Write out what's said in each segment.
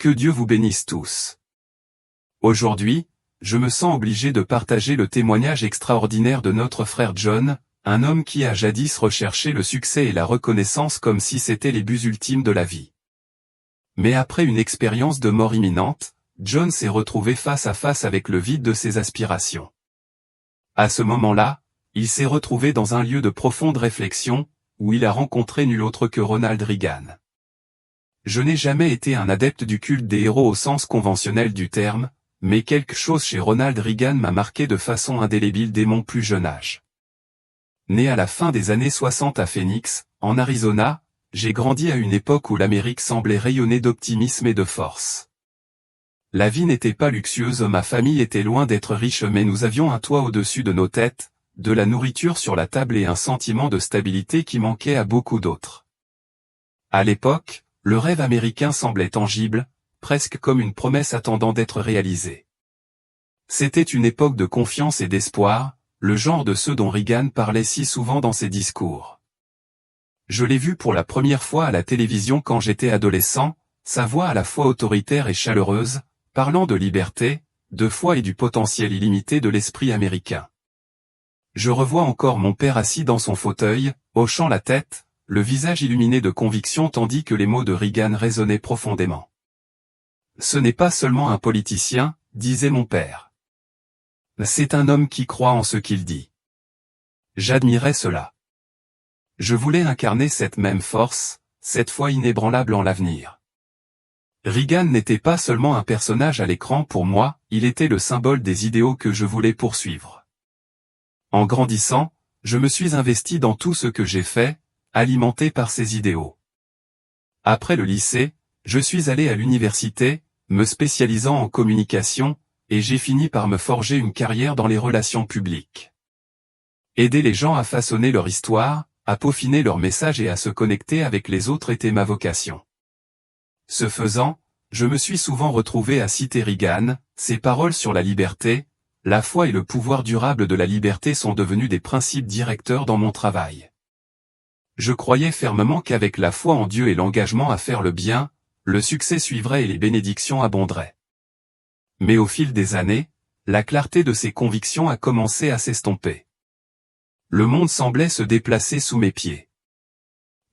Que Dieu vous bénisse tous. Aujourd'hui, je me sens obligé de partager le témoignage extraordinaire de notre frère John, un homme qui a jadis recherché le succès et la reconnaissance comme si c'était les buts ultimes de la vie. Mais après une expérience de mort imminente, John s'est retrouvé face à face avec le vide de ses aspirations. À ce moment-là, il s'est retrouvé dans un lieu de profonde réflexion, où il a rencontré nul autre que Ronald Reagan. Je n'ai jamais été un adepte du culte des héros au sens conventionnel du terme, mais quelque chose chez Ronald Reagan m'a marqué de façon indélébile dès mon plus jeune âge. Né à la fin des années 60 à Phoenix, en Arizona, j'ai grandi à une époque où l'Amérique semblait rayonner d'optimisme et de force. La vie n'était pas luxueuse, ma famille était loin d'être riche, mais nous avions un toit au-dessus de nos têtes, de la nourriture sur la table et un sentiment de stabilité qui manquait à beaucoup d'autres. À l'époque, le rêve américain semblait tangible, presque comme une promesse attendant d'être réalisée. C'était une époque de confiance et d'espoir, le genre de ceux dont Reagan parlait si souvent dans ses discours. Je l'ai vu pour la première fois à la télévision quand j'étais adolescent, sa voix à la fois autoritaire et chaleureuse, parlant de liberté, de foi et du potentiel illimité de l'esprit américain. Je revois encore mon père assis dans son fauteuil, hochant la tête, le visage illuminé de conviction tandis que les mots de Reagan résonnaient profondément. « Ce n'est pas seulement un politicien, disait mon père. C'est un homme qui croit en ce qu'il dit. » J'admirais cela. Je voulais incarner cette même force, cette foi inébranlable en l'avenir. Reagan n'était pas seulement un personnage à l'écran pour moi, il était le symbole des idéaux que je voulais poursuivre. En grandissant, je me suis investi dans tout ce que j'ai fait, alimenté par ces idéaux. Après le lycée, je suis allé à l'université, me spécialisant en communication, et j'ai fini par me forger une carrière dans les relations publiques. Aider les gens à façonner leur histoire, à peaufiner leur message et à se connecter avec les autres était ma vocation. Ce faisant, je me suis souvent retrouvé à citer Reagan, ses paroles sur la liberté, la foi et le pouvoir durable de la liberté sont devenus des principes directeurs dans mon travail. Je croyais fermement qu'avec la foi en Dieu et l'engagement à faire le bien, le succès suivrait et les bénédictions abonderaient. Mais au fil des années, la clarté de ces convictions a commencé à s'estomper. Le monde semblait se déplacer sous mes pieds.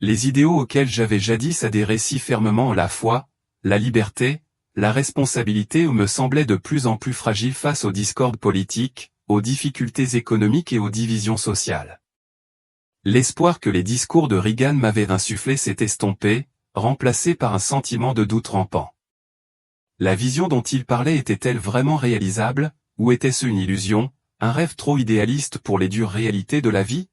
Les idéaux auxquels j'avais jadis adhéré si fermement, la foi, la liberté, la responsabilité me semblaient de plus en plus fragiles face aux discordes politiques, aux difficultés économiques et aux divisions sociales. L'espoir que les discours de Reagan m'avaient insufflé s'est estompé, remplacé par un sentiment de doute rampant. La vision dont il parlait était-elle vraiment réalisable, ou était-ce une illusion, un rêve trop idéaliste pour les dures réalités de la vie?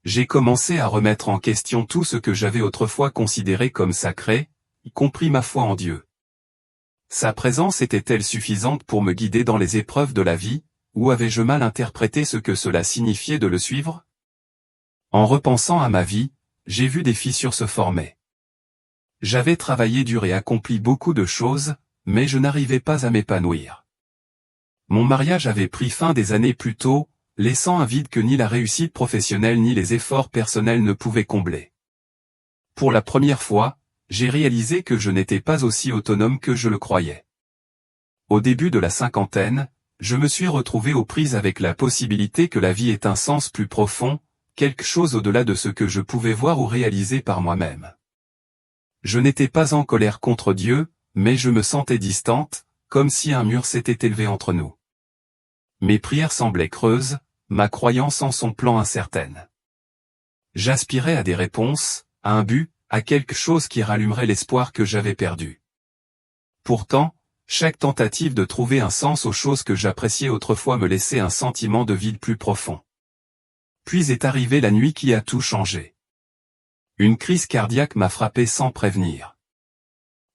J'ai commencé à remettre en question tout ce que j'avais autrefois considéré comme sacré, y compris ma foi en Dieu. Sa présence était-elle suffisante pour me guider dans les épreuves de la vie, ou avais-je mal interprété ce que cela signifiait de le suivre? En repensant à ma vie, j'ai vu des fissures se former. J'avais travaillé dur et accompli beaucoup de choses, mais je n'arrivais pas à m'épanouir. Mon mariage avait pris fin des années plus tôt, laissant un vide que ni la réussite professionnelle ni les efforts personnels ne pouvaient combler. Pour la première fois, j'ai réalisé que je n'étais pas aussi autonome que je le croyais. Au début de la cinquantaine, je me suis retrouvé aux prises avec la possibilité que la vie ait un sens plus profond, quelque chose au-delà de ce que je pouvais voir ou réaliser par moi-même. Je n'étais pas en colère contre Dieu, mais je me sentais distante, comme si un mur s'était élevé entre nous. Mes prières semblaient creuses, ma croyance en son plan incertaine. J'aspirais à des réponses, à un but, à quelque chose qui rallumerait l'espoir que j'avais perdu. Pourtant, chaque tentative de trouver un sens aux choses que j'appréciais autrefois me laissait un sentiment de vide plus profond. Puis est arrivée la nuit qui a tout changé. Une crise cardiaque m'a frappé sans prévenir.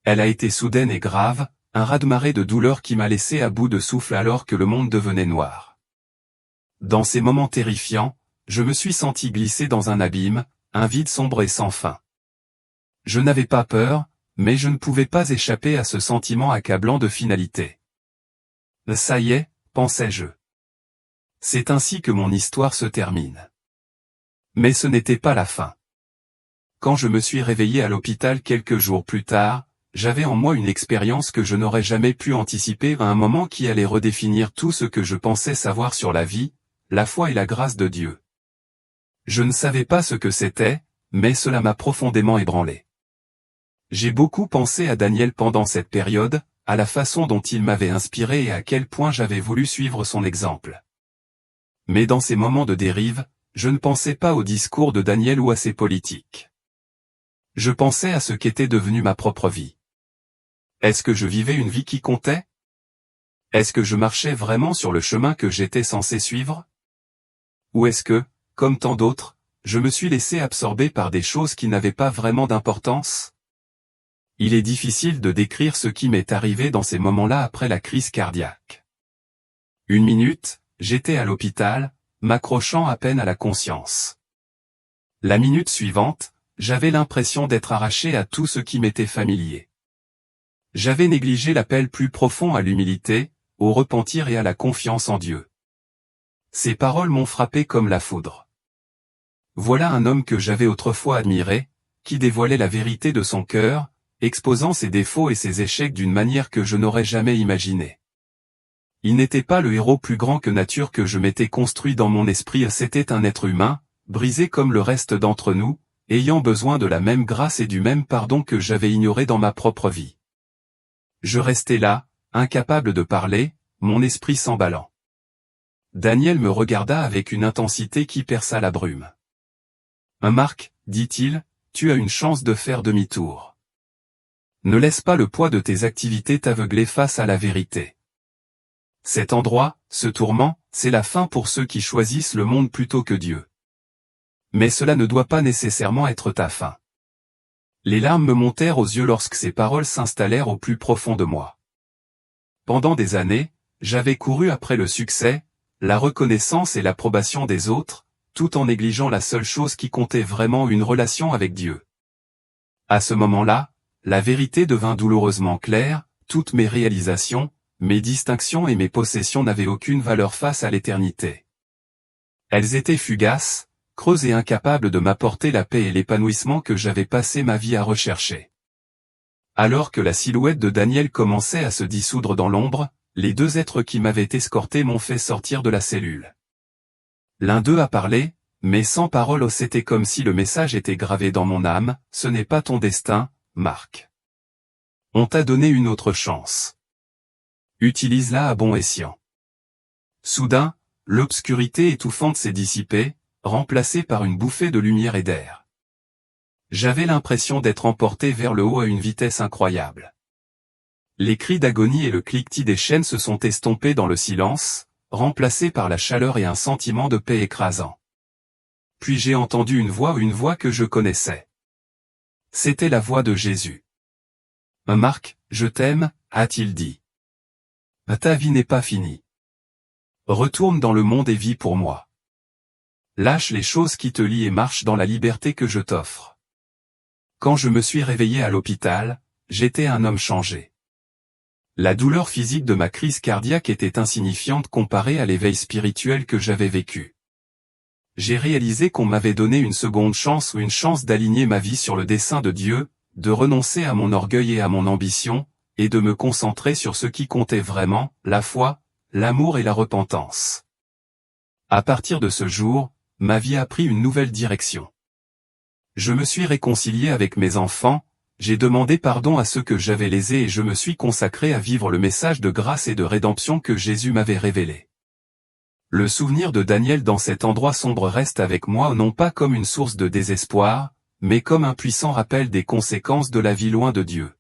Elle a été soudaine et grave, un raz-de-marée de douleur qui m'a laissé à bout de souffle alors que le monde devenait noir. Dans ces moments terrifiants, je me suis senti glisser dans un abîme, un vide sombre et sans fin. Je n'avais pas peur, mais je ne pouvais pas échapper à ce sentiment accablant de finalité. Ça y est, pensais-je. C'est ainsi que mon histoire se termine. Mais ce n'était pas la fin. Quand je me suis réveillé à l'hôpital quelques jours plus tard, j'avais en moi une expérience que je n'aurais jamais pu anticiper à un moment qui allait redéfinir tout ce que je pensais savoir sur la vie, la foi et la grâce de Dieu. Je ne savais pas ce que c'était, mais cela m'a profondément ébranlé. J'ai beaucoup pensé à Daniel pendant cette période, à la façon dont il m'avait inspiré et à quel point j'avais voulu suivre son exemple. Mais dans ces moments de dérive, je ne pensais pas au discours de Daniel ou à ses politiques. Je pensais à ce qu'était devenue ma propre vie. Est-ce que je vivais une vie qui comptait? Est-ce que je marchais vraiment sur le chemin que j'étais censé suivre? Ou est-ce que, comme tant d'autres, je me suis laissé absorber par des choses qui n'avaient pas vraiment d'importance? Il est difficile de décrire ce qui m'est arrivé dans ces moments-là après la crise cardiaque. Une minute, j'étais à l'hôpital, m'accrochant à peine à la conscience. La minute suivante, j'avais l'impression d'être arraché à tout ce qui m'était familier. J'avais négligé l'appel plus profond à l'humilité, au repentir et à la confiance en Dieu. Ces paroles m'ont frappé comme la foudre. Voilà un homme que j'avais autrefois admiré, qui dévoilait la vérité de son cœur, exposant ses défauts et ses échecs d'une manière que je n'aurais jamais imaginée. Il n'était pas le héros plus grand que nature que je m'étais construit dans mon esprit, c'était un être humain, brisé comme le reste d'entre nous, ayant besoin de la même grâce et du même pardon que j'avais ignoré dans ma propre vie. Je restais là, incapable de parler, mon esprit s'emballant. Daniel me regarda avec une intensité qui perça la brume. « Marc, dit-il, tu as une chance de faire demi-tour. Ne laisse pas le poids de tes activités t'aveugler face à la vérité. Cet endroit, ce tourment, c'est la fin pour ceux qui choisissent le monde plutôt que Dieu. Mais cela ne doit pas nécessairement être ta fin. » Les larmes me montèrent aux yeux lorsque ces paroles s'installèrent au plus profond de moi. Pendant des années, j'avais couru après le succès, la reconnaissance et l'approbation des autres, tout en négligeant la seule chose qui comptait vraiment, une relation avec Dieu. À ce moment-là, la vérité devint douloureusement claire, toutes mes réalisations, mes distinctions et mes possessions n'avaient aucune valeur face à l'éternité. Elles étaient fugaces, creuses et incapables de m'apporter la paix et l'épanouissement que j'avais passé ma vie à rechercher. Alors que la silhouette de Daniel commençait à se dissoudre dans l'ombre, les deux êtres qui m'avaient escorté m'ont fait sortir de la cellule. L'un d'eux a parlé, mais sans parole, c'était comme si le message était gravé dans mon âme, ce n'est pas ton destin, Marc. On t'a donné une autre chance. Utilise-la à bon escient. Soudain, l'obscurité étouffante s'est dissipée, remplacée par une bouffée de lumière et d'air. J'avais l'impression d'être emporté vers le haut à une vitesse incroyable. Les cris d'agonie et le cliquetis des chaînes se sont estompés dans le silence, remplacés par la chaleur et un sentiment de paix écrasant. Puis j'ai entendu une voix que je connaissais. C'était la voix de Jésus. « Marc, je t'aime, a-t-il dit. Ta vie n'est pas finie. Retourne dans le monde et vis pour moi. Lâche les choses qui te lient et marche dans la liberté que je t'offre. » Quand je me suis réveillé à l'hôpital, j'étais un homme changé. La douleur physique de ma crise cardiaque était insignifiante comparée à l'éveil spirituel que j'avais vécu. J'ai réalisé qu'on m'avait donné une seconde chance ou une chance d'aligner ma vie sur le dessein de Dieu, de renoncer à mon orgueil et à mon ambition, et de me concentrer sur ce qui comptait vraiment, la foi, l'amour et la repentance. À partir de ce jour, ma vie a pris une nouvelle direction. Je me suis réconcilié avec mes enfants, j'ai demandé pardon à ceux que j'avais lésés et je me suis consacré à vivre le message de grâce et de rédemption que Jésus m'avait révélé. Le souvenir de Daniel dans cet endroit sombre reste avec moi non pas comme une source de désespoir, mais comme un puissant rappel des conséquences de la vie loin de Dieu.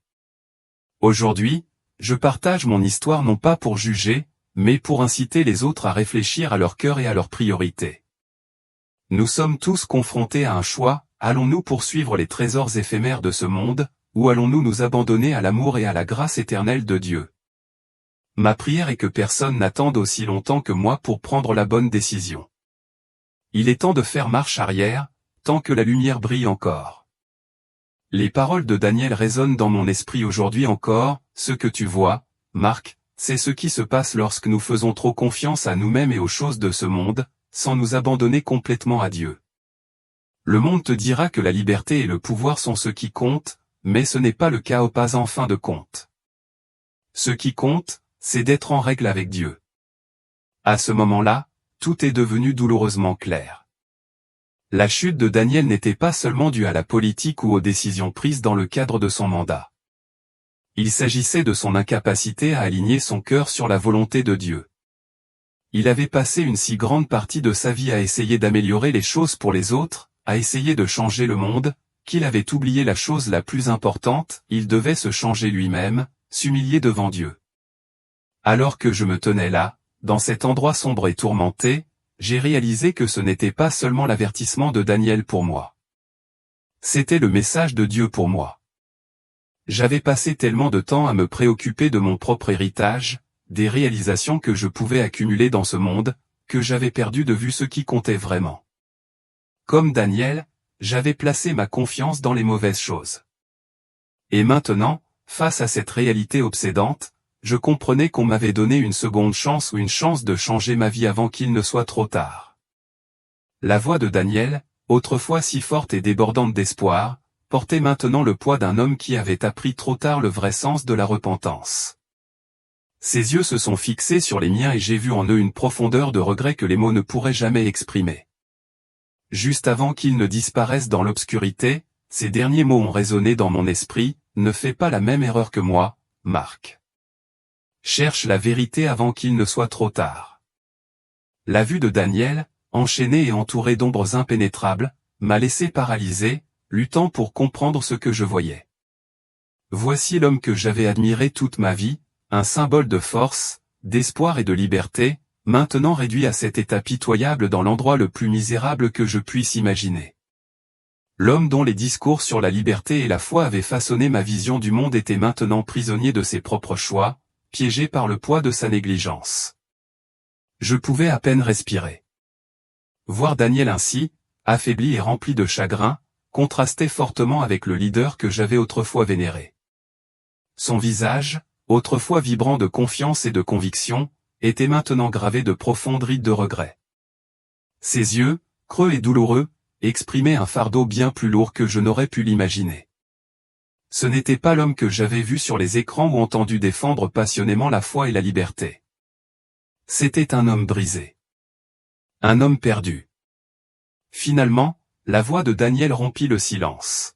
Aujourd'hui, je partage mon histoire non pas pour juger, mais pour inciter les autres à réfléchir à leur cœur et à leurs priorités. Nous sommes tous confrontés à un choix. Allons-nous poursuivre les trésors éphémères de ce monde, ou allons-nous nous abandonner à l'amour et à la grâce éternelle de Dieu? Ma prière est que personne n'attende aussi longtemps que moi pour prendre la bonne décision. Il est temps de faire marche arrière, tant que la lumière brille encore. Les paroles de Daniel résonnent dans mon esprit aujourd'hui encore, ce que tu vois, Marc, c'est ce qui se passe lorsque nous faisons trop confiance à nous-mêmes et aux choses de ce monde, sans nous abandonner complètement à Dieu. Le monde te dira que la liberté et le pouvoir sont ce qui comptent, mais ce n'est pas le cas pas en fin de compte. Ce qui compte, c'est d'être en règle avec Dieu. À ce moment-là, tout est devenu douloureusement clair. La chute de Daniel n'était pas seulement due à la politique ou aux décisions prises dans le cadre de son mandat. Il s'agissait de son incapacité à aligner son cœur sur la volonté de Dieu. Il avait passé une si grande partie de sa vie à essayer d'améliorer les choses pour les autres, à essayer de changer le monde, qu'il avait oublié la chose la plus importante, il devait se changer lui-même, s'humilier devant Dieu. Alors que je me tenais là, dans cet endroit sombre et tourmenté, j'ai réalisé que ce n'était pas seulement l'avertissement de Daniel pour moi. C'était le message de Dieu pour moi. J'avais passé tellement de temps à me préoccuper de mon propre héritage, des réalisations que je pouvais accumuler dans ce monde, que j'avais perdu de vue ce qui comptait vraiment. Comme Daniel, j'avais placé ma confiance dans les mauvaises choses. Et maintenant, face à cette réalité obsédante, je comprenais qu'on m'avait donné une seconde chance ou une chance de changer ma vie avant qu'il ne soit trop tard. La voix de Daniel, autrefois si forte et débordante d'espoir, portait maintenant le poids d'un homme qui avait appris trop tard le vrai sens de la repentance. Ses yeux se sont fixés sur les miens et j'ai vu en eux une profondeur de regret que les mots ne pourraient jamais exprimer. Juste avant qu'ils ne disparaissent dans l'obscurité, ces derniers mots ont résonné dans mon esprit, « Ne fais pas la même erreur que moi, Marc. Cherche la vérité avant qu'il ne soit trop tard. » La vue de Daniel, enchaîné et entouré d'ombres impénétrables, m'a laissé paralysé, luttant pour comprendre ce que je voyais. Voici l'homme que j'avais admiré toute ma vie, un symbole de force, d'espoir et de liberté, maintenant réduit à cet état pitoyable dans l'endroit le plus misérable que je puisse imaginer. L'homme dont les discours sur la liberté et la foi avaient façonné ma vision du monde était maintenant prisonnier de ses propres choix, piégé par le poids de sa négligence. Je pouvais à peine respirer. Voir Daniel ainsi, affaibli et rempli de chagrin, contrastait fortement avec le leader que j'avais autrefois vénéré. Son visage, autrefois vibrant de confiance et de conviction, était maintenant gravé de profondes rides de regret. Ses yeux, creux et douloureux, exprimaient un fardeau bien plus lourd que je n'aurais pu l'imaginer. Ce n'était pas l'homme que j'avais vu sur les écrans ou entendu défendre passionnément la foi et la liberté. C'était un homme brisé. Un homme perdu. Finalement, la voix de Daniel rompit le silence.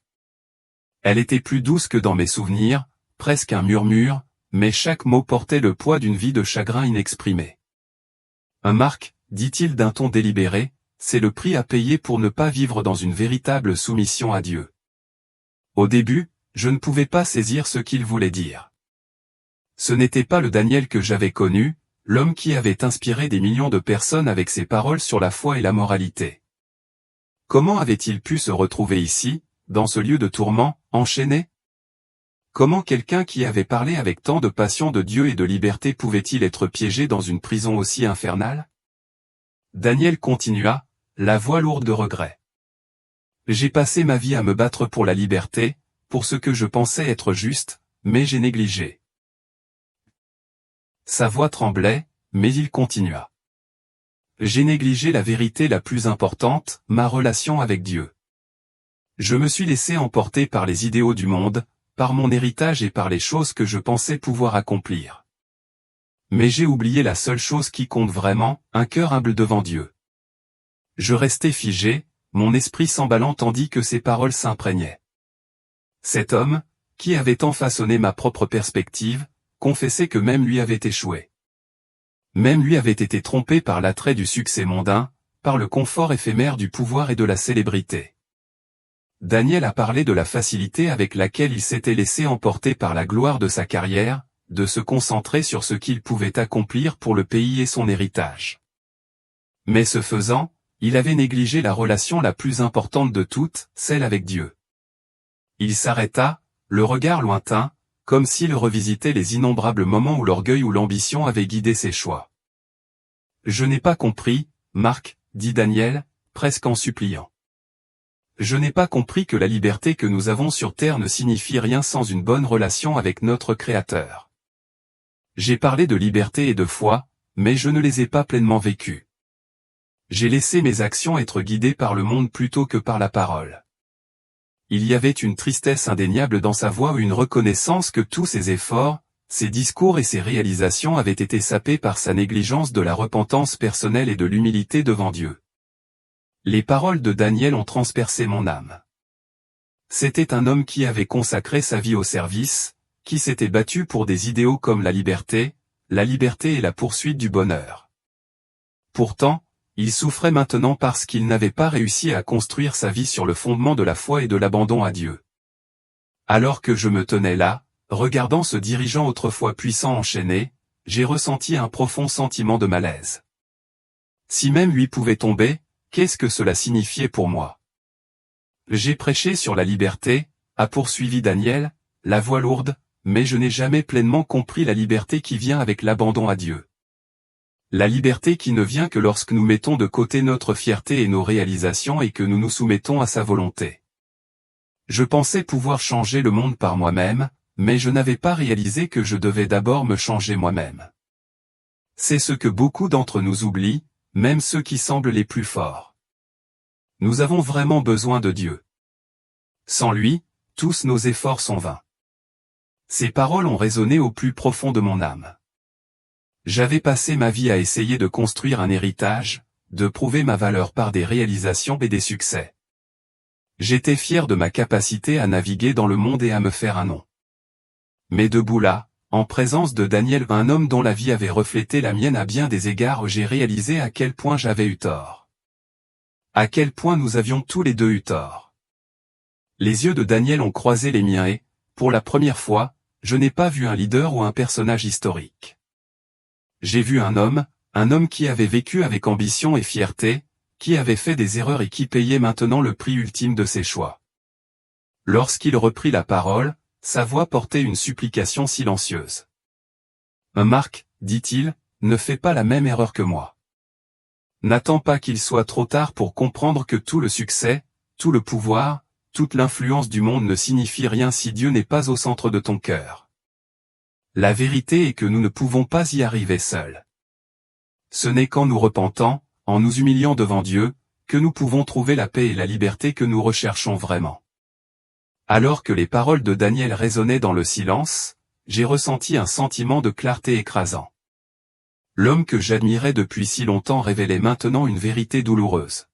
Elle était plus douce que dans mes souvenirs, presque un murmure, mais chaque mot portait le poids d'une vie de chagrin inexprimé. « Marc, dit-il d'un ton délibéré, c'est le prix à payer pour ne pas vivre dans une véritable soumission à Dieu. » Au début, je ne pouvais pas saisir ce qu'il voulait dire. Ce n'était pas le Daniel que j'avais connu, l'homme qui avait inspiré des millions de personnes avec ses paroles sur la foi et la moralité. Comment avait-il pu se retrouver ici, dans ce lieu de tourment, enchaîné ? Comment quelqu'un qui avait parlé avec tant de passion de Dieu et de liberté pouvait-il être piégé dans une prison aussi infernale ? Daniel continua, la voix lourde de regret. J'ai passé ma vie à me battre pour la liberté, pour ce que je pensais être juste, mais j'ai négligé. Sa voix tremblait, mais il continua. J'ai négligé la vérité la plus importante, ma relation avec Dieu. Je me suis laissé emporter par les idéaux du monde, par mon héritage et par les choses que je pensais pouvoir accomplir. Mais j'ai oublié la seule chose qui compte vraiment, un cœur humble devant Dieu. Je restais figé, mon esprit s'emballant tandis que ses paroles s'imprégnaient. Cet homme, qui avait tant façonné ma propre perspective, confessait que même lui avait échoué. Même lui avait été trompé par l'attrait du succès mondain, par le confort éphémère du pouvoir et de la célébrité. Daniel a parlé de la facilité avec laquelle il s'était laissé emporter par la gloire de sa carrière, de se concentrer sur ce qu'il pouvait accomplir pour le pays et son héritage. Mais ce faisant, il avait négligé la relation la plus importante de toutes, celle avec Dieu. Il s'arrêta, le regard lointain, comme s'il revisitait les innombrables moments où l'orgueil ou l'ambition avaient guidé ses choix. « Je n'ai pas compris, Marc, dit Daniel, presque en suppliant. Je n'ai pas compris que la liberté que nous avons sur terre ne signifie rien sans une bonne relation avec notre Créateur. J'ai parlé de liberté et de foi, mais je ne les ai pas pleinement vécues. J'ai laissé mes actions être guidées par le monde plutôt que par la parole. il y avait une tristesse indéniable dans sa voix ou une reconnaissance que tous ses efforts, ses discours et ses réalisations avaient été sapés par sa négligence de la repentance personnelle et de l'humilité devant Dieu. Les paroles de Daniel ont transpercé mon âme. C'était un homme qui avait consacré sa vie au service, qui s'était battu pour des idéaux comme la liberté et la poursuite du bonheur. Pourtant, il souffrait maintenant parce qu'il n'avait pas réussi à construire sa vie sur le fondement de la foi et de l'abandon à Dieu. Alors que je me tenais là, regardant ce dirigeant autrefois puissant enchaîné, j'ai ressenti un profond sentiment de malaise. Si même lui pouvait tomber, qu'est-ce que cela signifiait pour moi? J'ai prêché sur la liberté, a poursuivi Daniel, la voix lourde, mais je n'ai jamais pleinement compris la liberté qui vient avec l'abandon à Dieu. La liberté qui ne vient que lorsque nous mettons de côté notre fierté et nos réalisations et que nous nous soumettons à sa volonté. Je pensais pouvoir changer le monde par moi-même, mais je n'avais pas réalisé que je devais d'abord me changer moi-même. C'est ce que beaucoup d'entre nous oublient, même ceux qui semblent les plus forts. Nous avons vraiment besoin de Dieu. Sans lui, tous nos efforts sont vains. Ces paroles ont résonné au plus profond de mon âme. J'avais passé ma vie à essayer de construire un héritage, de prouver ma valeur par des réalisations et des succès. J'étais fier de ma capacité à naviguer dans le monde et à me faire un nom. Mais debout là, en présence de Daniel, un homme dont la vie avait reflété la mienne à bien des égards, j'ai réalisé à quel point j'avais eu tort. À quel point nous avions tous les deux eu tort. Les yeux de Daniel ont croisé les miens et, pour la première fois, je n'ai pas vu un leader ou un personnage historique. J'ai vu un homme qui avait vécu avec ambition et fierté, qui avait fait des erreurs et qui payait maintenant le prix ultime de ses choix. Lorsqu'il reprit la parole, sa voix portait une supplication silencieuse. « Marc, dit-il, ne fais pas la même erreur que moi. N'attends pas qu'il soit trop tard pour comprendre que tout le succès, tout le pouvoir, toute l'influence du monde ne signifie rien si Dieu n'est pas au centre de ton cœur. La vérité est que nous ne pouvons pas y arriver seuls. Ce n'est qu'en nous repentant, en nous humiliant devant Dieu, que nous pouvons trouver la paix et la liberté que nous recherchons vraiment. » Alors que les paroles de Daniel résonnaient dans le silence, j'ai ressenti un sentiment de clarté écrasant. L'homme que j'admirais depuis si longtemps révélait maintenant une vérité douloureuse.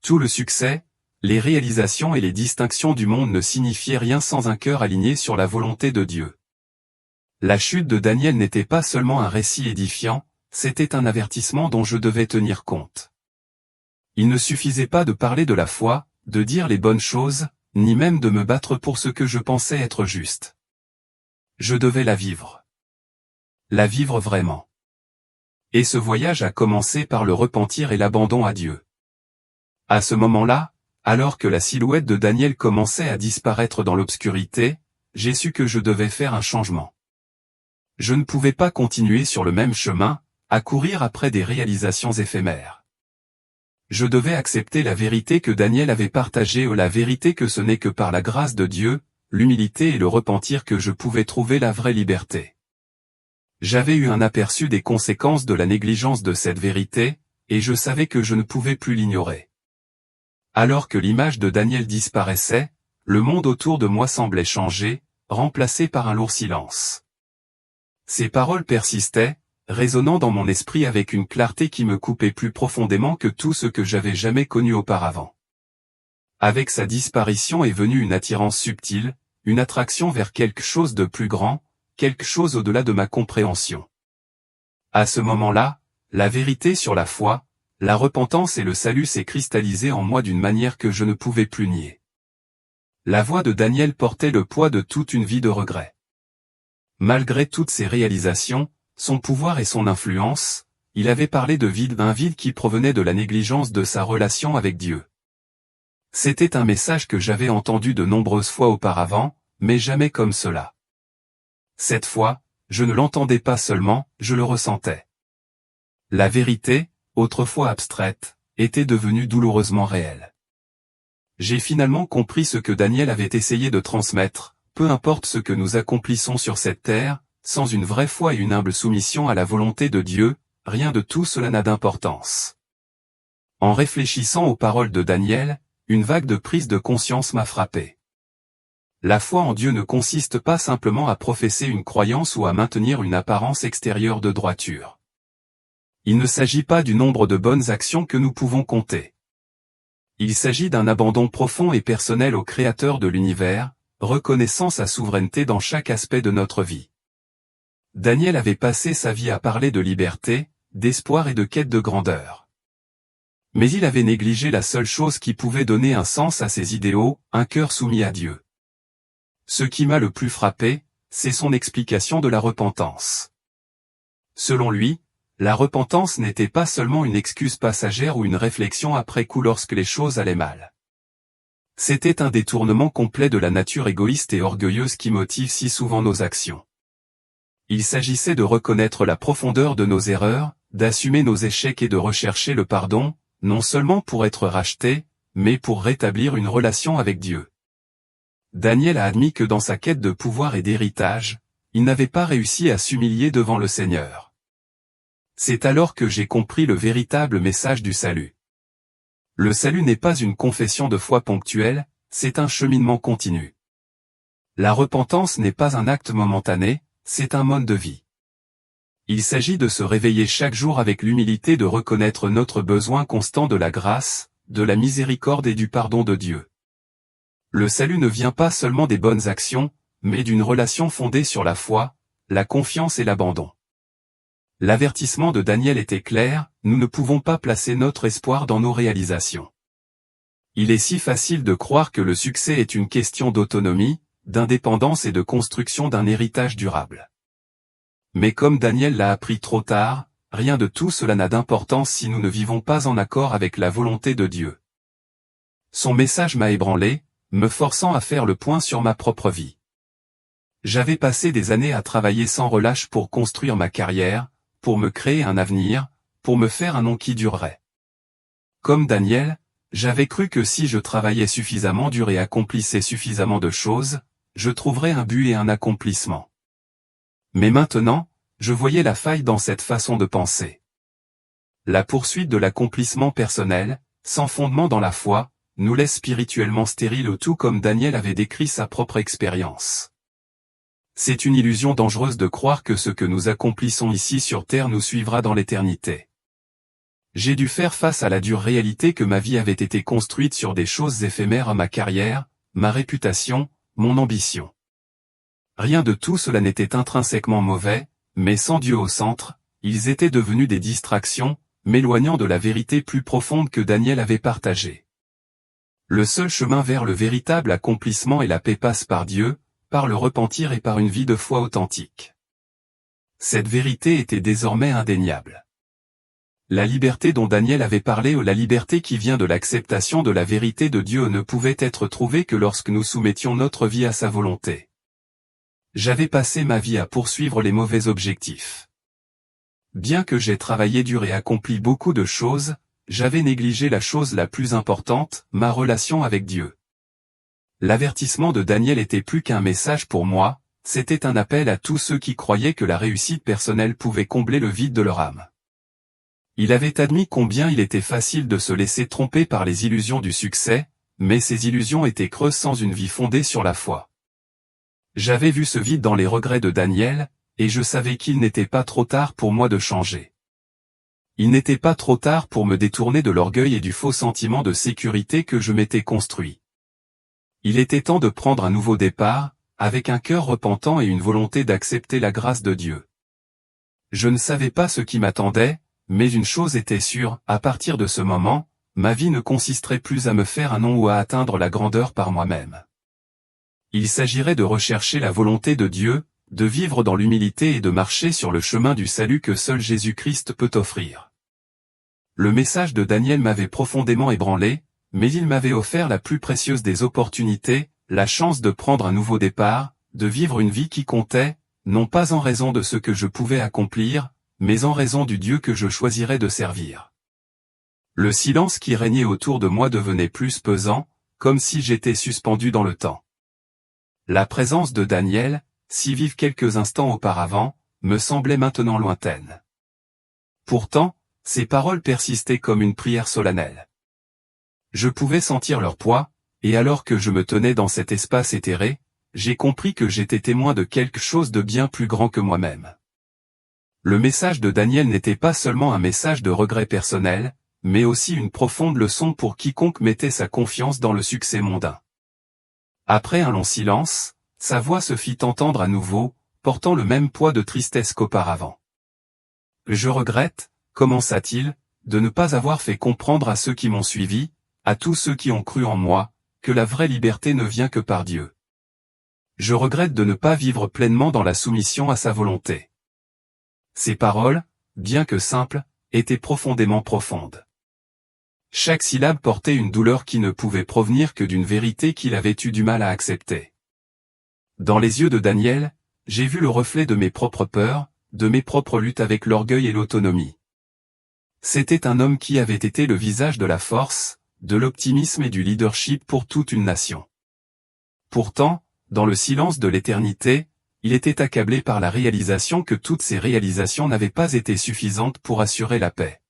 Tout le succès, les réalisations et les distinctions du monde ne signifiaient rien sans un cœur aligné sur la volonté de Dieu. La chute de Daniel n'était pas seulement un récit édifiant, c'était un avertissement dont je devais tenir compte. Il ne suffisait pas de parler de la foi, de dire les bonnes choses, ni même de me battre pour ce que je pensais être juste. Je devais la vivre. La vivre vraiment. Et ce voyage a commencé par le repentir et l'abandon à Dieu. À ce moment-là, alors que la silhouette de Daniel commençait à disparaître dans l'obscurité, j'ai su que je devais faire un changement. Je ne pouvais pas continuer sur le même chemin, à courir après des réalisations éphémères. Je devais accepter la vérité que Daniel avait partagée, la vérité que ce n'est que par la grâce de Dieu, l'humilité et le repentir que je pouvais trouver la vraie liberté. J'avais eu un aperçu des conséquences de la négligence de cette vérité, et je savais que je ne pouvais plus l'ignorer. Alors que l'image de Daniel disparaissait, le monde autour de moi semblait changer, remplacé par un lourd silence. Ces paroles persistaient, résonnant dans mon esprit avec une clarté qui me coupait plus profondément que tout ce que j'avais jamais connu auparavant. Avec sa disparition est venue une attirance subtile, une attraction vers quelque chose de plus grand, quelque chose au-delà de ma compréhension. À ce moment-là, la vérité sur la foi, la repentance et le salut s'est cristallisée en moi d'une manière que je ne pouvais plus nier. La voix de Daniel portait le poids de toute une vie de regrets. Malgré toutes ses réalisations, son pouvoir et son influence, il avait parlé de vide, d'un vide qui provenait de la négligence de sa relation avec Dieu. C'était un message que j'avais entendu de nombreuses fois auparavant, mais jamais comme cela. Cette fois, je ne l'entendais pas seulement, je le ressentais. La vérité, autrefois abstraite, était devenue douloureusement réelle. J'ai finalement compris ce que Daniel avait essayé de transmettre, peu importe ce que nous accomplissons sur cette terre, sans une vraie foi et une humble soumission à la volonté de Dieu, rien de tout cela n'a d'importance. En réfléchissant aux paroles de Daniel, une vague de prise de conscience m'a frappé. La foi en Dieu ne consiste pas simplement à professer une croyance ou à maintenir une apparence extérieure de droiture. Il ne s'agit pas du nombre de bonnes actions que nous pouvons compter. Il s'agit d'un abandon profond et personnel au Créateur de l'univers, reconnaissant sa souveraineté dans chaque aspect de notre vie. Daniel avait passé sa vie à parler de liberté, d'espoir et de quête de grandeur. Mais il avait négligé la seule chose qui pouvait donner un sens à ses idéaux, un cœur soumis à Dieu. Ce qui m'a le plus frappé, c'est son explication de la repentance. Selon lui, la repentance n'était pas seulement une excuse passagère ou une réflexion après coup lorsque les choses allaient mal. C'était un détournement complet de la nature égoïste et orgueilleuse qui motive si souvent nos actions. Il s'agissait de reconnaître la profondeur de nos erreurs, d'assumer nos échecs et de rechercher le pardon, non seulement pour être racheté, mais pour rétablir une relation avec Dieu. Daniel a admis que dans sa quête de pouvoir et d'héritage, il n'avait pas réussi à s'humilier devant le Seigneur. C'est alors que j'ai compris le véritable message du salut. Le salut n'est pas une confession de foi ponctuelle, c'est un cheminement continu. La repentance n'est pas un acte momentané, c'est un mode de vie. Il s'agit de se réveiller chaque jour avec l'humilité de reconnaître notre besoin constant de la grâce, de la miséricorde et du pardon de Dieu. Le salut ne vient pas seulement des bonnes actions, mais d'une relation fondée sur la foi, la confiance et l'abandon. L'avertissement de Daniel était clair, nous ne pouvons pas placer notre espoir dans nos réalisations. Il est si facile de croire que le succès est une question d'autonomie, d'indépendance et de construction d'un héritage durable. Mais comme Daniel l'a appris trop tard, rien de tout cela n'a d'importance si nous ne vivons pas en accord avec la volonté de Dieu. Son message m'a ébranlé, me forçant à faire le point sur ma propre vie. J'avais passé des années à travailler sans relâche pour construire ma carrière, pour me créer un avenir, pour me faire un nom qui durerait. Comme Daniel, j'avais cru que si je travaillais suffisamment dur et accomplissais suffisamment de choses, je trouverais un but et un accomplissement. Mais maintenant, je voyais la faille dans cette façon de penser. La poursuite de l'accomplissement personnel, sans fondement dans la foi, nous laisse spirituellement stériles tout comme Daniel avait décrit sa propre expérience. C'est une illusion dangereuse de croire que ce que nous accomplissons ici sur terre nous suivra dans l'éternité. J'ai dû faire face à la dure réalité que ma vie avait été construite sur des choses éphémères à ma carrière, ma réputation, mon ambition. Rien de tout cela n'était intrinsèquement mauvais, mais sans Dieu au centre, ils étaient devenus des distractions, m'éloignant de la vérité plus profonde que Daniel avait partagée. Le seul chemin vers le véritable accomplissement et la paix passe par Dieu, par le repentir et par une vie de foi authentique. Cette vérité était désormais indéniable. La liberté dont Daniel avait parlé ou la liberté qui vient de l'acceptation de la vérité de Dieu ne pouvait être trouvée que lorsque nous soumettions notre vie à sa volonté. J'avais passé ma vie à poursuivre les mauvais objectifs. Bien que j'ai travaillé dur et accompli beaucoup de choses, j'avais négligé la chose la plus importante, ma relation avec Dieu. L'avertissement de Daniel était plus qu'un message pour moi, c'était un appel à tous ceux qui croyaient que la réussite personnelle pouvait combler le vide de leur âme. Il avait admis combien il était facile de se laisser tromper par les illusions du succès, mais ces illusions étaient creuses sans une vie fondée sur la foi. J'avais vu ce vide dans les regrets de Daniel, et je savais qu'il n'était pas trop tard pour moi de changer. Il n'était pas trop tard pour me détourner de l'orgueil et du faux sentiment de sécurité que je m'étais construit. Il était temps de prendre un nouveau départ, avec un cœur repentant et une volonté d'accepter la grâce de Dieu. Je ne savais pas ce qui m'attendait, mais une chose était sûre, à partir de ce moment, ma vie ne consisterait plus à me faire un nom ou à atteindre la grandeur par moi-même. Il s'agirait de rechercher la volonté de Dieu, de vivre dans l'humilité et de marcher sur le chemin du salut que seul Jésus-Christ peut offrir. Le message de Daniel m'avait profondément ébranlé, mais il m'avait offert la plus précieuse des opportunités, la chance de prendre un nouveau départ, de vivre une vie qui comptait, non pas en raison de ce que je pouvais accomplir, mais en raison du Dieu que je choisirais de servir. Le silence qui régnait autour de moi devenait plus pesant, comme si j'étais suspendu dans le temps. La présence de Daniel, si vive quelques instants auparavant, me semblait maintenant lointaine. Pourtant, ses paroles persistaient comme une prière solennelle. Je pouvais sentir leur poids, et alors que je me tenais dans cet espace éthéré, j'ai compris que j'étais témoin de quelque chose de bien plus grand que moi-même. Le message de Daniel n'était pas seulement un message de regret personnel, mais aussi une profonde leçon pour quiconque mettait sa confiance dans le succès mondain. Après un long silence, sa voix se fit entendre à nouveau, portant le même poids de tristesse qu'auparavant. « Je regrette, commença-t-il, de ne pas avoir fait comprendre à ceux qui m'ont suivi, à tous ceux qui ont cru en moi, que la vraie liberté ne vient que par Dieu. Je regrette de ne pas vivre pleinement dans la soumission à sa volonté. » Ces paroles, bien que simples, étaient profondément profondes. Chaque syllabe portait une douleur qui ne pouvait provenir que d'une vérité qu'il avait eu du mal à accepter. Dans les yeux de Daniel, j'ai vu le reflet de mes propres peurs, de mes propres luttes avec l'orgueil et l'autonomie. C'était un homme qui avait été le visage de la force, de l'optimisme et du leadership pour toute une nation. Pourtant, dans le silence de l'éternité, il était accablé par la réalisation que toutes ces réalisations n'avaient pas été suffisantes pour assurer la paix.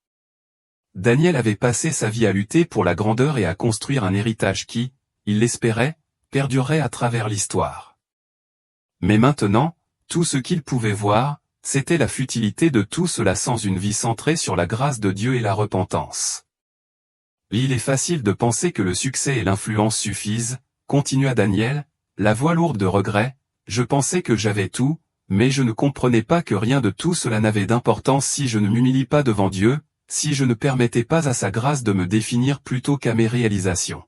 Daniel avait passé sa vie à lutter pour la grandeur et à construire un héritage qui, il l'espérait, perdurerait à travers l'histoire. Mais maintenant, tout ce qu'il pouvait voir, c'était la futilité de tout cela sans une vie centrée sur la grâce de Dieu et la repentance. Il est facile de penser que le succès et l'influence suffisent, continua Daniel, la voix lourde de regret. Je pensais que j'avais tout, mais je ne comprenais pas que rien de tout cela n'avait d'importance si je ne m'humilie pas devant Dieu, si je ne permettais pas à sa grâce de me définir plutôt qu'à mes réalisations.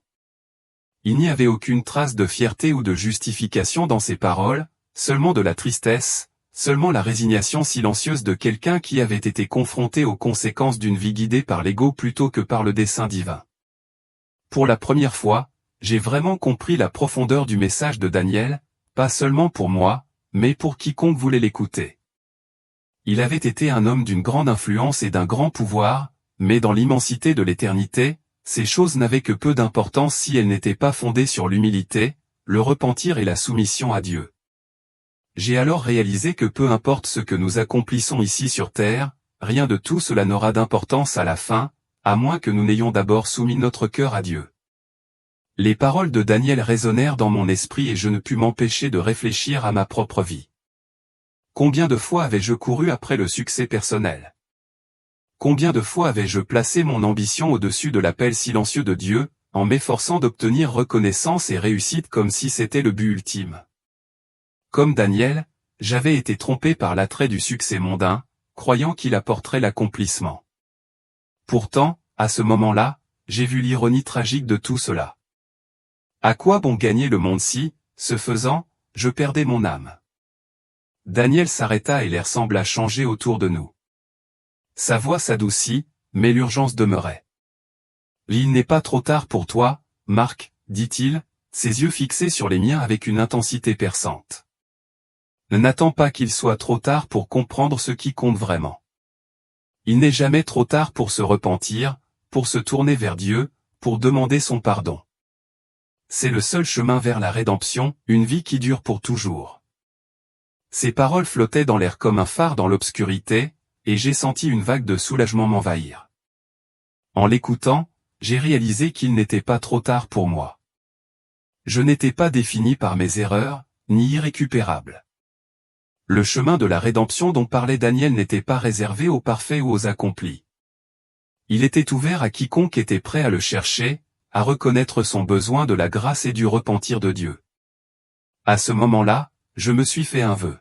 Il n'y avait aucune trace de fierté ou de justification dans ces paroles, seulement de la tristesse, seulement la résignation silencieuse de quelqu'un qui avait été confronté aux conséquences d'une vie guidée par l'ego plutôt que par le dessein divin. Pour la première fois, j'ai vraiment compris la profondeur du message de Daniel, pas seulement pour moi, mais pour quiconque voulait l'écouter. Il avait été un homme d'une grande influence et d'un grand pouvoir, mais dans l'immensité de l'éternité, ces choses n'avaient que peu d'importance si elles n'étaient pas fondées sur l'humilité, le repentir et la soumission à Dieu. J'ai alors réalisé que peu importe ce que nous accomplissons ici sur terre, rien de tout cela n'aura d'importance à la fin, à moins que nous n'ayons d'abord soumis notre cœur à Dieu. Les paroles de Daniel résonnèrent dans mon esprit et je ne pus m'empêcher de réfléchir à ma propre vie. Combien de fois avais-je couru après le succès personnel? Combien de fois avais-je placé mon ambition au-dessus de l'appel silencieux de Dieu, en m'efforçant d'obtenir reconnaissance et réussite comme si c'était le but ultime? Comme Daniel, j'avais été trompé par l'attrait du succès mondain, croyant qu'il apporterait l'accomplissement. Pourtant, à ce moment-là, j'ai vu l'ironie tragique de tout cela. À quoi bon gagner le monde si, ce faisant, je perdais mon âme? Daniel s'arrêta et l'air sembla changer autour de nous. Sa voix s'adoucit, mais l'urgence demeurait. « Il n'est pas trop tard pour toi, Marc, dit-il, ses yeux fixés sur les miens avec une intensité perçante. N'attends pas qu'il soit trop tard pour comprendre ce qui compte vraiment. Il n'est jamais trop tard pour se repentir, pour se tourner vers Dieu, pour demander son pardon. C'est le seul chemin vers la rédemption, une vie qui dure pour toujours. » Ces paroles flottaient dans l'air comme un phare dans l'obscurité, et j'ai senti une vague de soulagement m'envahir. En l'écoutant, j'ai réalisé qu'il n'était pas trop tard pour moi. Je n'étais pas défini par mes erreurs, ni irrécupérable. Le chemin de la rédemption dont parlait Daniel n'était pas réservé aux parfaits ou aux accomplis. Il était ouvert à quiconque était prêt à le chercher, à reconnaître son besoin de la grâce et du repentir de Dieu. À ce moment-là, je me suis fait un vœu.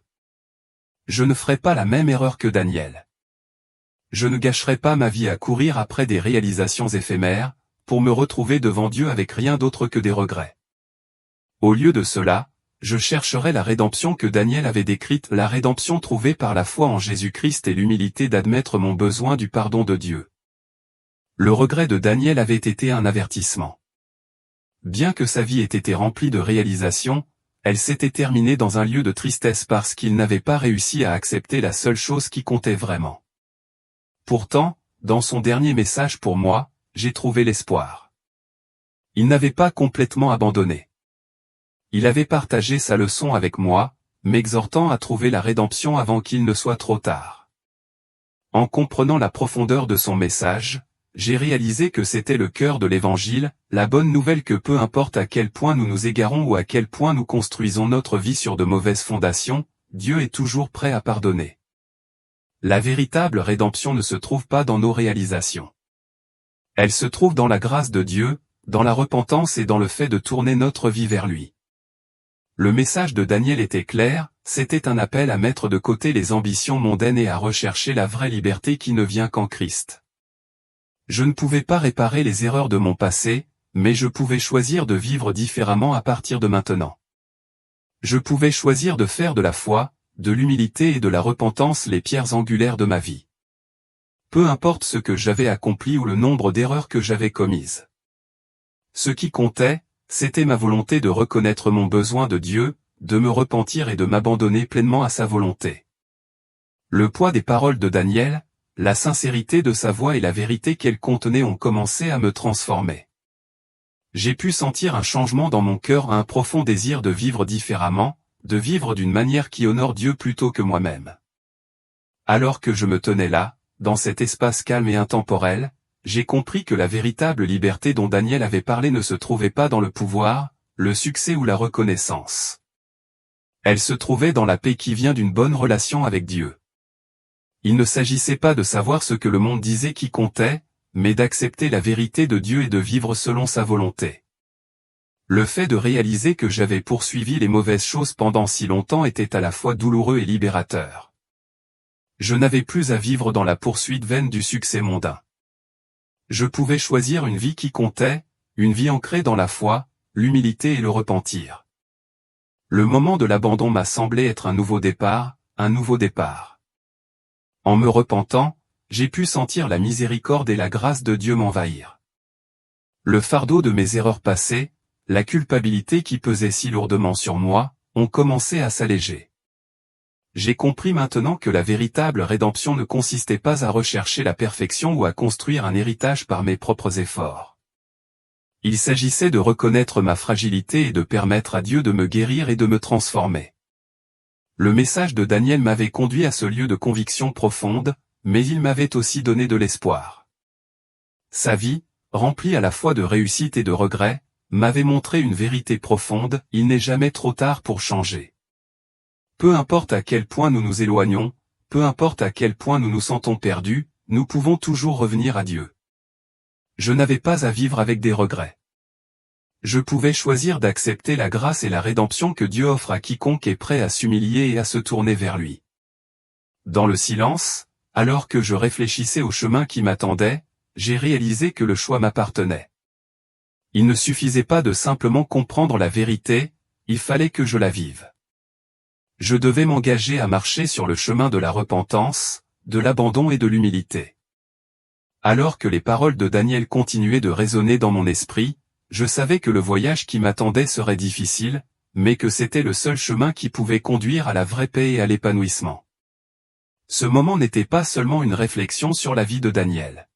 Je ne ferai pas la même erreur que Daniel. Je ne gâcherai pas ma vie à courir après des réalisations éphémères, pour me retrouver devant Dieu avec rien d'autre que des regrets. Au lieu de cela, je chercherai la rédemption que Daniel avait décrite, la rédemption trouvée par la foi en Jésus-Christ et l'humilité d'admettre mon besoin du pardon de Dieu. Le regret de Daniel avait été un avertissement. Bien que sa vie ait été remplie de réalisations, elle s'était terminée dans un lieu de tristesse parce qu'il n'avait pas réussi à accepter la seule chose qui comptait vraiment. Pourtant, dans son dernier message pour moi, j'ai trouvé l'espoir. Il n'avait pas complètement abandonné. Il avait partagé sa leçon avec moi, m'exhortant à trouver la rédemption avant qu'il ne soit trop tard. En comprenant la profondeur de son message, j'ai réalisé que c'était le cœur de l'Évangile, la bonne nouvelle que peu importe à quel point nous nous égarons ou à quel point nous construisons notre vie sur de mauvaises fondations, Dieu est toujours prêt à pardonner. La véritable rédemption ne se trouve pas dans nos réalisations. Elle se trouve dans la grâce de Dieu, dans la repentance et dans le fait de tourner notre vie vers lui. Le message de Daniel était clair, c'était un appel à mettre de côté les ambitions mondaines et à rechercher la vraie liberté qui ne vient qu'en Christ. Je ne pouvais pas réparer les erreurs de mon passé, mais je pouvais choisir de vivre différemment à partir de maintenant. Je pouvais choisir de faire de la foi, de l'humilité et de la repentance les pierres angulaires de ma vie. Peu importe ce que j'avais accompli ou le nombre d'erreurs que j'avais commises. Ce qui comptait, c'était ma volonté de reconnaître mon besoin de Dieu, de me repentir et de m'abandonner pleinement à sa volonté. Le poids des paroles de Daniel, la sincérité de sa voix et la vérité qu'elle contenait ont commencé à me transformer. J'ai pu sentir un changement dans mon cœur, un profond désir de vivre différemment, de vivre d'une manière qui honore Dieu plutôt que moi-même. Alors que je me tenais là, dans cet espace calme et intemporel, j'ai compris que la véritable liberté dont Daniel avait parlé ne se trouvait pas dans le pouvoir, le succès ou la reconnaissance. Elle se trouvait dans la paix qui vient d'une bonne relation avec Dieu. Il ne s'agissait pas de savoir ce que le monde disait qui comptait, mais d'accepter la vérité de Dieu et de vivre selon sa volonté. Le fait de réaliser que j'avais poursuivi les mauvaises choses pendant si longtemps était à la fois douloureux et libérateur. Je n'avais plus à vivre dans la poursuite vaine du succès mondain. Je pouvais choisir une vie qui comptait, une vie ancrée dans la foi, l'humilité et le repentir. Le moment de l'abandon m'a semblé être un nouveau départ, un nouveau départ. En me repentant, j'ai pu sentir la miséricorde et la grâce de Dieu m'envahir. Le fardeau de mes erreurs passées, la culpabilité qui pesait si lourdement sur moi, ont commencé à s'alléger. J'ai compris maintenant que la véritable rédemption ne consistait pas à rechercher la perfection ou à construire un héritage par mes propres efforts. Il s'agissait de reconnaître ma fragilité et de permettre à Dieu de me guérir et de me transformer. Le message de Daniel m'avait conduit à ce lieu de conviction profonde, mais il m'avait aussi donné de l'espoir. Sa vie, remplie à la fois de réussite et de regrets, m'avait montré une vérité profonde, il n'est jamais trop tard pour changer. Peu importe à quel point nous nous éloignons, peu importe à quel point nous nous sentons perdus, nous pouvons toujours revenir à Dieu. Je n'avais pas à vivre avec des regrets. Je pouvais choisir d'accepter la grâce et la rédemption que Dieu offre à quiconque est prêt à s'humilier et à se tourner vers lui. Dans le silence, alors que je réfléchissais au chemin qui m'attendait, j'ai réalisé que le choix m'appartenait. Il ne suffisait pas de simplement comprendre la vérité, il fallait que je la vive. Je devais m'engager à marcher sur le chemin de la repentance, de l'abandon et de l'humilité. Alors que les paroles de Daniel continuaient de résonner dans mon esprit, je savais que le voyage qui m'attendait serait difficile, mais que c'était le seul chemin qui pouvait conduire à la vraie paix et à l'épanouissement. Ce moment n'était pas seulement une réflexion sur la vie de Daniel.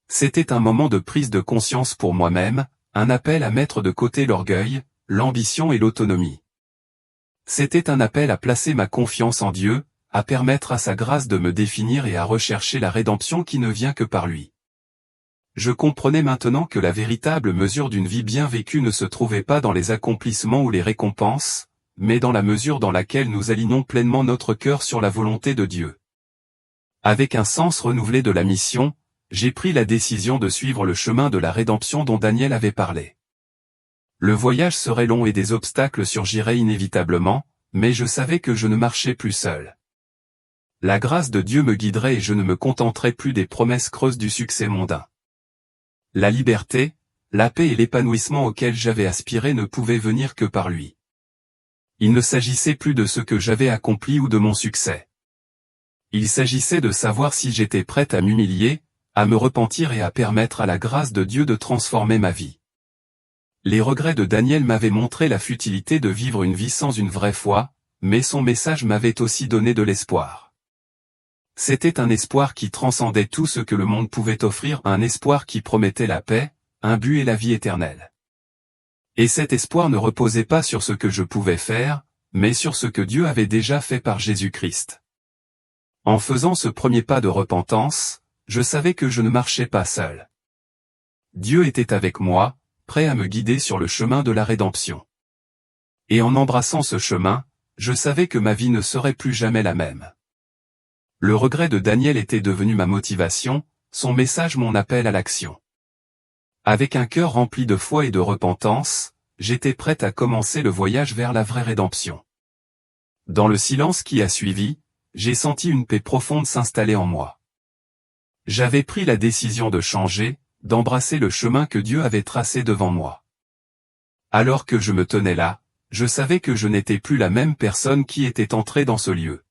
C'était un moment de prise de conscience pour moi-même, un appel à mettre de côté l'orgueil, l'ambition et l'autonomie. C'était un appel à placer ma confiance en Dieu, à permettre à sa grâce de me définir et à rechercher la rédemption qui ne vient que par lui. Je comprenais maintenant que la véritable mesure d'une vie bien vécue ne se trouvait pas dans les accomplissements ou les récompenses, mais dans la mesure dans laquelle nous alignons pleinement notre cœur sur la volonté de Dieu. Avec un sens renouvelé de la mission, j'ai pris la décision de suivre le chemin de la rédemption dont Daniel avait parlé. Le voyage serait long et des obstacles surgiraient inévitablement, mais je savais que je ne marchais plus seul. La grâce de Dieu me guiderait et je ne me contenterais plus des promesses creuses du succès mondain. La liberté, la paix et l'épanouissement auxquels j'avais aspiré ne pouvaient venir que par lui. Il ne s'agissait plus de ce que j'avais accompli ou de mon succès. Il s'agissait de savoir si j'étais prête à m'humilier, à me repentir et à permettre à la grâce de Dieu de transformer ma vie. Les regrets de Daniel m'avaient montré la futilité de vivre une vie sans une vraie foi, mais son message m'avait aussi donné de l'espoir. C'était un espoir qui transcendait tout ce que le monde pouvait offrir, un espoir qui promettait la paix, un but et la vie éternelle. Et cet espoir ne reposait pas sur ce que je pouvais faire, mais sur ce que Dieu avait déjà fait par Jésus-Christ. En faisant ce premier pas de repentance, je savais que je ne marchais pas seul. Dieu était avec moi, prêt à me guider sur le chemin de la rédemption. Et en embrassant ce chemin, je savais que ma vie ne serait plus jamais la même. Le regret de Daniel était devenu ma motivation, son message mon appel à l'action. Avec un cœur rempli de foi et de repentance, j'étais prête à commencer le voyage vers la vraie rédemption. Dans le silence qui a suivi, j'ai senti une paix profonde s'installer en moi. J'avais pris la décision de changer, d'embrasser le chemin que Dieu avait tracé devant moi. Alors que je me tenais là, je savais que je n'étais plus la même personne qui était entrée dans ce lieu.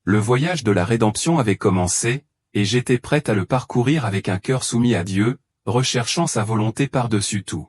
Le voyage de la rédemption avait commencé, et j'étais prête à le parcourir avec un cœur soumis à Dieu, recherchant sa volonté par-dessus tout.